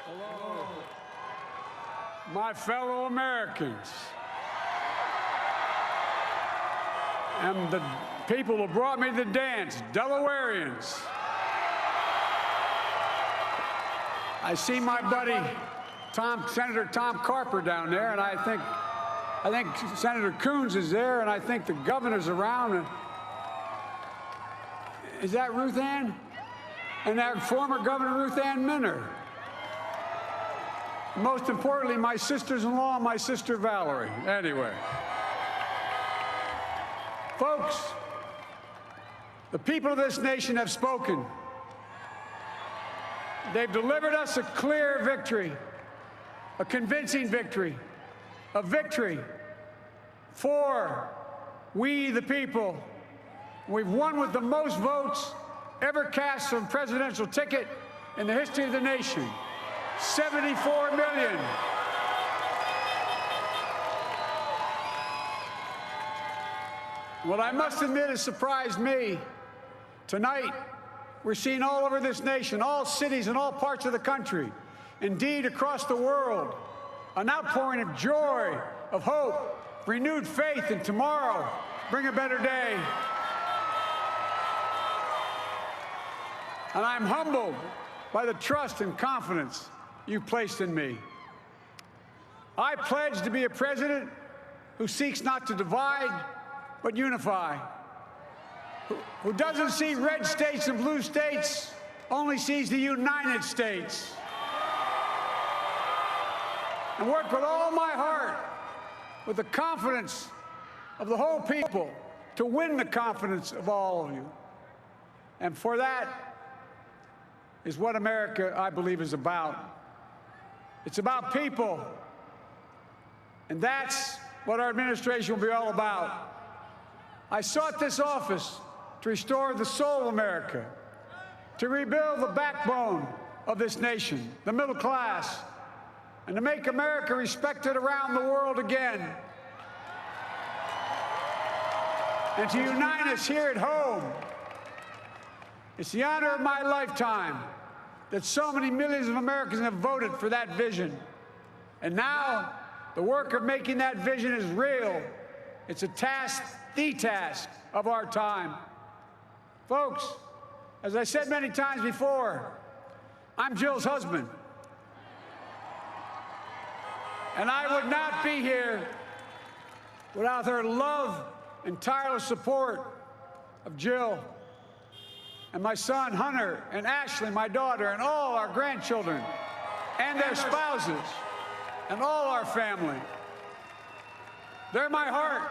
Hello, my fellow Americans, and the people who brought me to the dance, Delawareans. I see my buddy Senator Tom Carper down there, and I think Senator Coons is there, and I think the governor's around. Is that Ruth Ann? And that former Governor Ruth Ann Minner. Most importantly, my sisters-in-law, my sister Valerie. Anyway. Folks, the people of this nation have spoken. They've delivered us a clear victory, a convincing victory, a victory for we the people. We've won with the most votes ever cast on a presidential ticket in the history of the nation. 74 million. What I must admit has surprised me. Tonight, we're seeing all over this nation, all cities and all parts of the country, indeed across the world, an outpouring of joy, of hope, renewed faith in tomorrow, bring a better day. And I'm humbled by the trust and confidence you've placed in me. I pledge to be a president who seeks not to divide, but unify, who doesn't see red states and blue states, only sees the United States, and work with all my heart, with the confidence of the whole people, to win the confidence of all of you. And for that is what America, I believe, is about. It's about people, and that's what our administration will be all about. I sought this office to restore the soul of America, to rebuild the backbone of this nation, the middle class, and to make America respected around the world again, and to unite us here at home. It's the honor of my lifetime that so many millions of Americans have voted for that vision. And now, the work of making that vision is real. It's a task, the task of our time. Folks, as I said many times before, I'm Jill's husband. And I would not be here without her love and tireless support of Jill, and my son, Hunter, and Ashley, my daughter, and all our grandchildren, and their spouses, and all our family. They're my heart.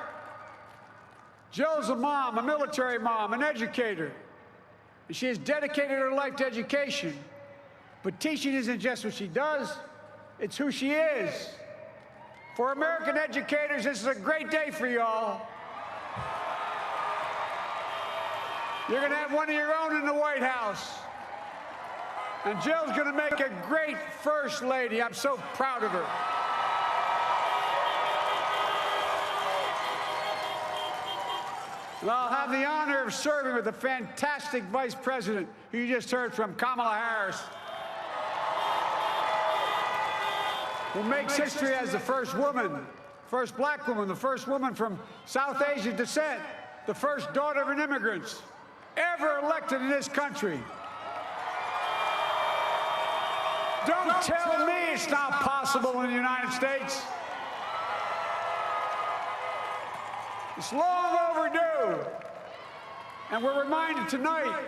Jill's a mom, a military mom, an educator. And she has dedicated her life to education. But teaching isn't just what she does, it's who she is. For American educators, this is a great day for y'all. You're going to have one of your own in the White House. And Jill's going to make a great First Lady. I'm so proud of her. And I'll have the honor of serving with the fantastic Vice President who you just heard from, Kamala Harris, who makes history as the first woman, first black woman, the first woman from South Asian descent, the first daughter of an immigrant ever elected in this country. Don't tell me it's not possible in the United States. It's long overdue. And we're reminded tonight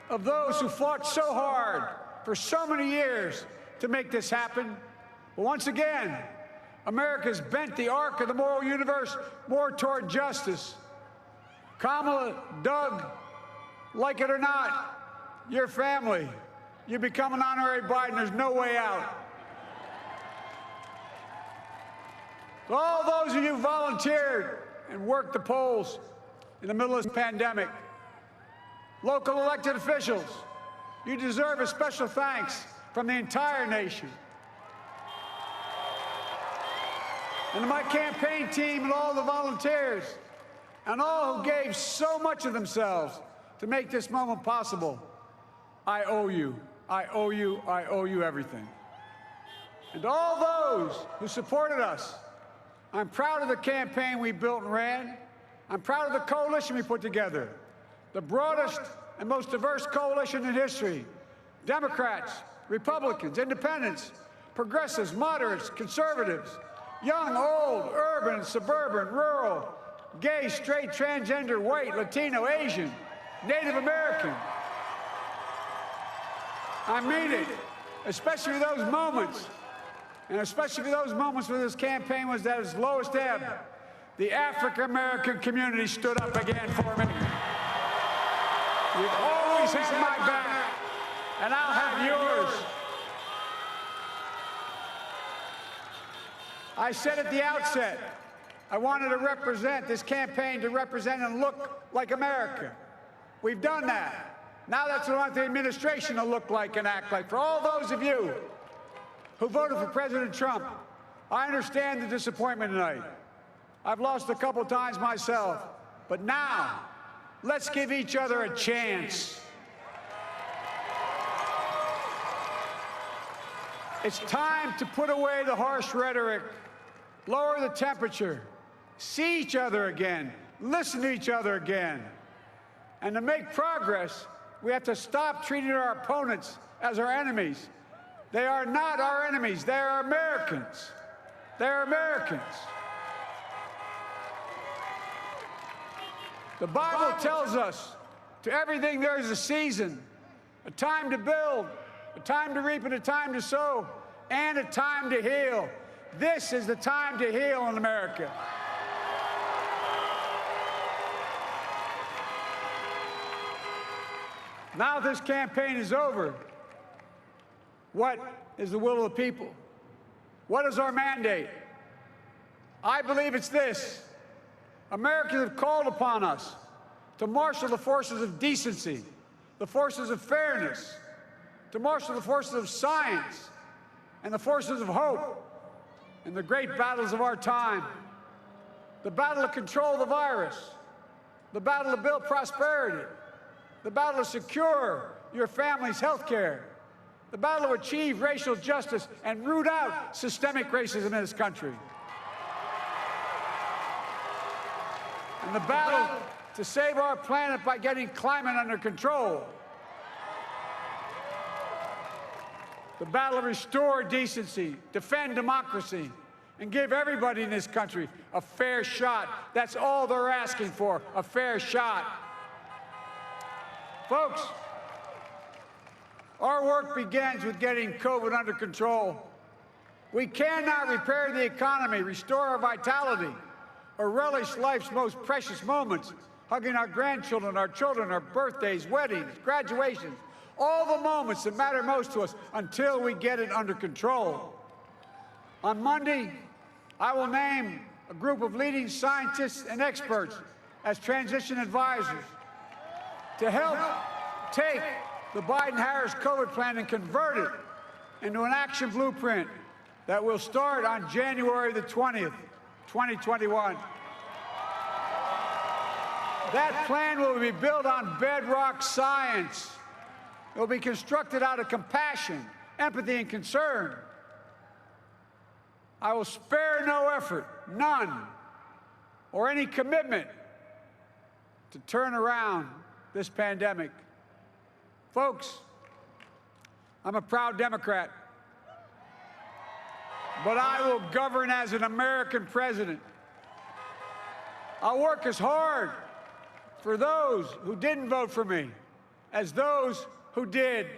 of those who fought so hard for so many years to make this happen. But once again, America's bent the arc of the moral universe more toward justice. Kamala, Doug, like it or not, your family, you become an honorary Biden, there's no way out. All those of you who volunteered and worked the polls in the middle of this pandemic, local elected officials, you deserve a special thanks from the entire nation. And to my campaign team and all the volunteers, and all who gave so much of themselves to make this moment possible, I owe you. I owe you. I owe you everything. And to all those who supported us, I'm proud of the campaign we built and ran. I'm proud of the coalition we put together, the broadest and most diverse coalition in history. Democrats, Republicans, independents, progressives, moderates, conservatives, young, old, urban, suburban, rural, gay, straight, transgender, white, Latino, Asian, Native American. I mean it, especially those moments, and especially those moments when this campaign was at its lowest ebb. The African-American community stood up again for me. You've always had my back, and I'll have yours. I said at the outset, I wanted to represent this campaign to represent and look like America. We've done that. Now that's what I want the administration to look like and act like. For all those of you who voted for President Trump, I understand the disappointment tonight. I've lost a couple times myself, but now let's give each other a chance. It's time to put away the harsh rhetoric, lower the temperature, see each other again, listen to each other again. And to make progress, we have to stop treating our opponents as our enemies. They are not our enemies. They are Americans. They are Americans. The Bible tells us, to everything there is a season, a time to build, a time to reap, and a time to sow, and a time to heal. This is the time to heal in America. Now this campaign is over. What is the will of the people? What is our mandate? I believe it's this. Americans have called upon us to marshal the forces of decency, the forces of fairness, to marshal the forces of science and the forces of hope in the great battles of our time. The battle to control the virus, the battle to build prosperity, the battle to secure your family's health care, the battle to achieve racial justice and root out systemic racism in this country. And the battle to save our planet by getting climate under control. The battle to restore decency, defend democracy, and give everybody in this country a fair shot. That's all they're asking for, a fair shot. Folks, our work begins with getting COVID under control. We cannot repair the economy, restore our vitality, or relish life's most precious moments, hugging our grandchildren, our children, our birthdays, weddings, graduations, all the moments that matter most to us until we get it under control. On Monday, I will name a group of leading scientists and experts as transition advisors to help take the Biden-Harris COVID plan and convert it into an action blueprint that will start on January the 20th, 2021. That plan will be built on bedrock science. It will be constructed out of compassion, empathy, and concern. I will spare no effort, none, or any commitment to turn around this pandemic. Folks, I'm a proud Democrat, but I will govern as an American president. I'll work as hard for those who didn't vote for me as those who did.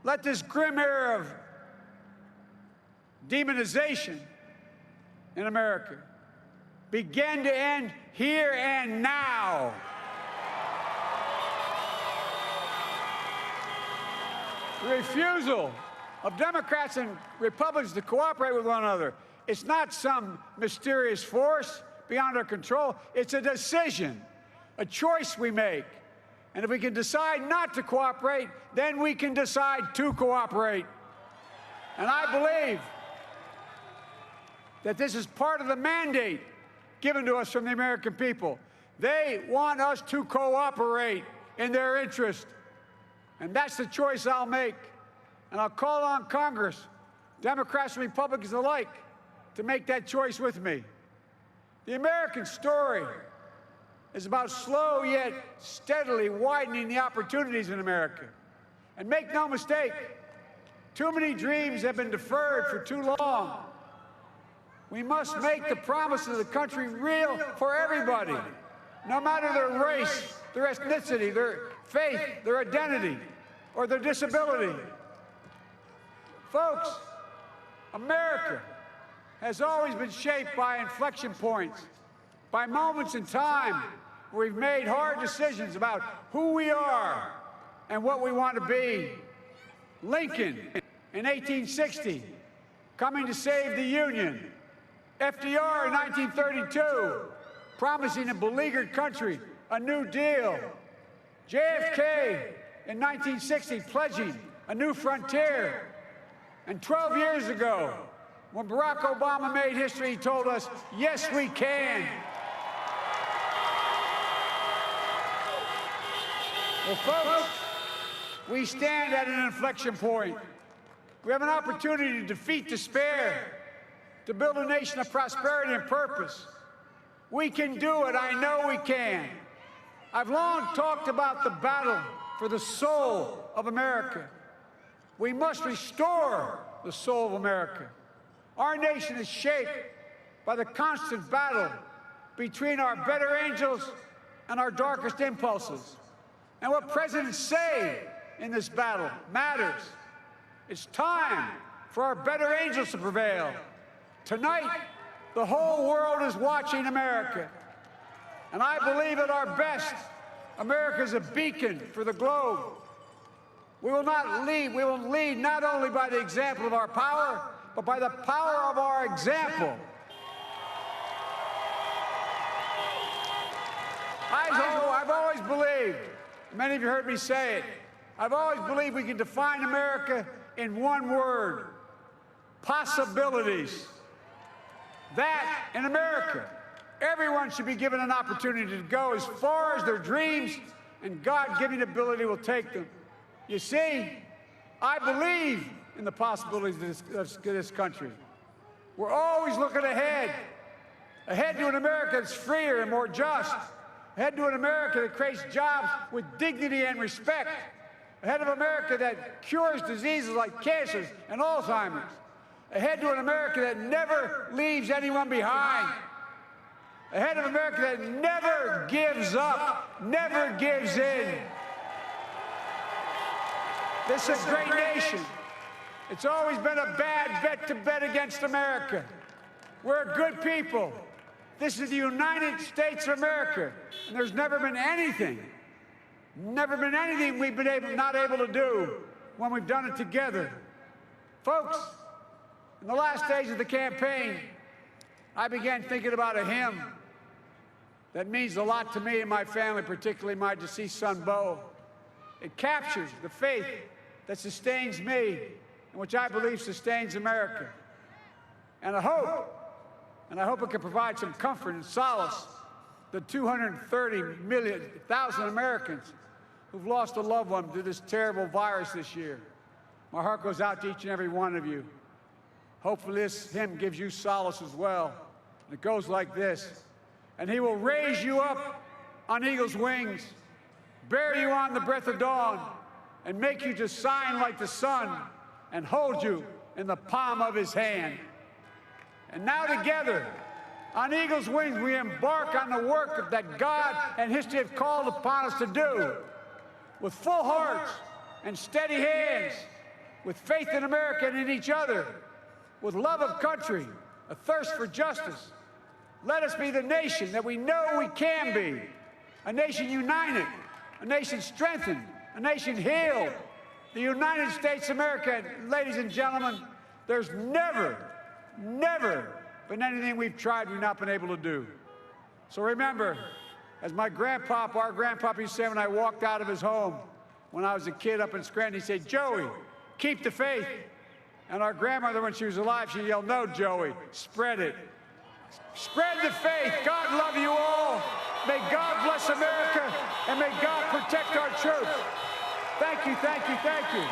Let this grim era of demonization in America begin to end here and now. The refusal of Democrats and Republicans to cooperate with one another, it's not some mysterious force beyond our control. It's a decision, a choice we make. And if we can decide not to cooperate, then we can decide to cooperate. And I believe that this is part of the mandate given to us from the American people. They want us to cooperate in their interest. And that's the choice I'll make. And I'll call on Congress, Democrats and Republicans alike, to make that choice with me. The American story is about slow yet steadily widening the opportunities in America. And make no mistake, too many dreams have been deferred for too long. We must make the promises of the country real for everybody, no matter their race, their ethnicity, their faith, their identity, or their disability. Folks, America has always been shaped by inflection points, by moments in time where we've made hard decisions about who we are and what we want to be. Lincoln in 1860, coming to save the Union. FDR in 1932, promising a beleaguered country a new deal. JFK in 1960, pledging a new frontier. And 12 years ago, when Barack Obama made history, he told us, yes, we can. Well, folks, we stand at an inflection point. We have an opportunity to defeat despair, to build a nation of prosperity and purpose. We can do it. I know we can. I've long talked about the battle for the soul of America. We must restore the soul of America. Our nation is shaped by the constant battle between our better angels and our darkest impulses. And what presidents say in this battle matters. It's time for our better angels to prevail. Tonight, the whole world is watching America. And I believe at our best, America is a beacon for the globe. We will lead not only by the example of our power, but by the power of our example. I've always believed, many of you heard me say it, I've always believed we can define America in one word: possibilities. That, in America, everyone should be given an opportunity to go as far as their dreams and God-given ability will take them. You see, I believe in the possibilities of this country. We're always looking ahead to an America that's freer and more just, ahead to an America that creates jobs with dignity and respect, ahead of America that cures diseases like cancer and Alzheimer's, ahead to an America that never leaves anyone behind, ahead of America that never gives up, never gives in. This is a great nation. It's always been a bad bet to bet against America. We're good people. This is the United States of America, and there's never been anything we've been not able to do when we've done it together. Folks, in the last days of the campaign, I began thinking about a hymn that means a lot to me and my family, particularly my deceased son, Bo. It captures the faith that sustains me and which I believe sustains America. And I hope it can provide some comfort and solace to 230,000 Americans who've lost a loved one to this terrible virus this year. My heart goes out to each and every one of you. Hopefully this hymn gives you solace as well. And it goes like this: and he will raise you up on eagle's wings, bear you on the breath of dawn, and make you to shine like the sun, and hold you in the palm of his hand. And now together, on eagle's wings, we embark on the work that God and history have called upon us to do, with full hearts and steady hands, with faith in America and in each other, with love of country, a thirst for justice. Let us be the nation that we know we can be, a nation united, a nation strengthened, a nation healed. The United States of America, ladies and gentlemen, there's never been anything we've tried we've not been able to do. So remember, as our grandpapa used to say when I walked out of his home when I was a kid up in Scranton, he said, "Joey, keep the faith." And our grandmother, when she was alive, she yelled, "No, Joey, spread it. Spread the faith. God love you all. May God bless America, and may God protect our troops." Thank you, thank you, thank you.